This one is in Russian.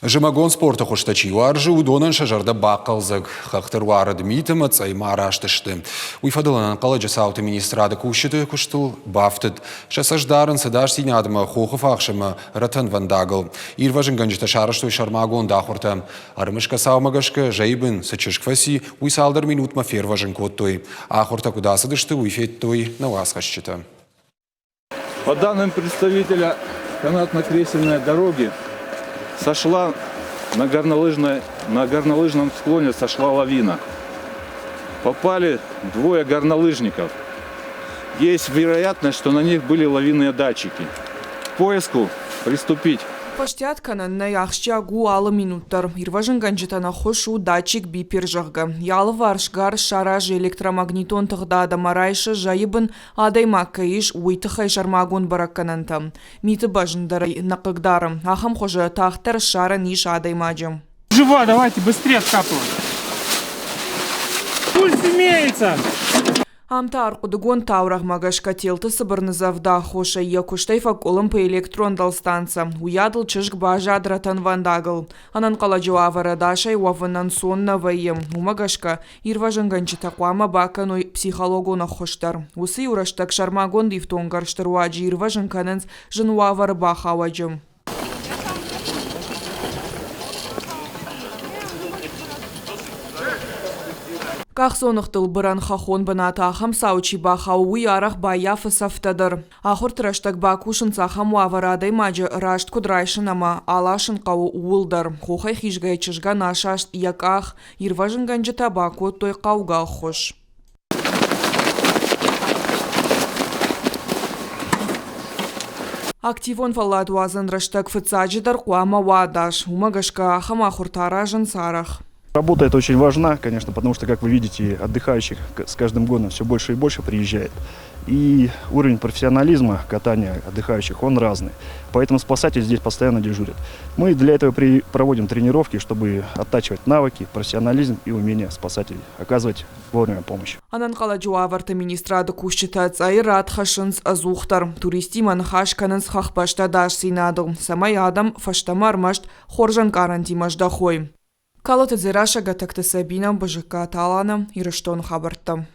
Жымагон спорта хуштачилар удонан шажарда бақылзык. Хақтыруары дмитым цаймар аштышты. Уйфадыланан қала жасауты министрады кушыды күштіл бафтыд. Шасаждарын садаш синадымы хохы фақшымы ратын вандагыл. Ирважын гынжыта шарышты шармагон дахурта. Арымышка саумагашка жайбын сачышкваси уйсалдар минутма ферважын коттой. Ахурта кудасыдышты уйфеттой на васхащита. По данным представителя канатно-кресельной дороги, сошла на горнолыжном склоне сошла лавина. Попали двое горнолыжников. Есть вероятность, что на них были лавинные датчики. К поиску приступить. Паштят кананна яхшча гуалы минуттар. Ирважын ганжетана хошу датчик бипер жагга. Ялы варшгар шараж электромагнитон тыгдада марайшы жайыбын адайма каиш уйтыхай шармагон бараккананта. Миты бажындарай нақыгдарым. Ахам хожа тахтар шара ниш адаймаджам. Жива, давайте быстрее откапываем. Пульс имеется! Амта арқудыгон таурах магашка телты сыбырнызавда хоша якуштайфа колым по электрон станция. Уядыл чышк бажа дратан вандагыл. Анан кала жуавара дашай уавынан сонна вайым. Умагашка ирважын ганчита куама баканой психологона хоштар. Усы ураштак шармагон дифтонгарштар уаджи ирважын канэнс жын уавара бахаваджым. Кахсонықтыл бұран хахон быната ахам саучи бахауи арах баяфы сафтадыр. Ахур траштак бакушын сахам уаварадай маджы рашт кудрайшын ама алашын қау уылдар. Хохай хижгай чыжга нашашт яках ирважын ганжы табаку той қауға хош. Активон фалат уазын раштак фыцаджидар куама вадаш. Умагашка ахам ахур таражын сарах. Работа это очень важна, конечно, потому что, как вы видите, отдыхающих с каждым годом все больше и больше приезжает. И уровень профессионализма катания отдыхающих, он разный. Поэтому спасатели здесь постоянно дежурят. Мы для этого проводим тренировки, чтобы оттачивать навыки, профессионализм и умение спасателей, оказывать вовремя помощь. Анан кала жуаварта министрады кушчитац айрат хашынс азухтар. Туристи манхаш канынс хахпашта даш синадыл. Самай адам фаштамармашт хоржан карантимашда хой. Калаты зираша гатакты Сабина, БЖК Талана и Раштон Хабарта.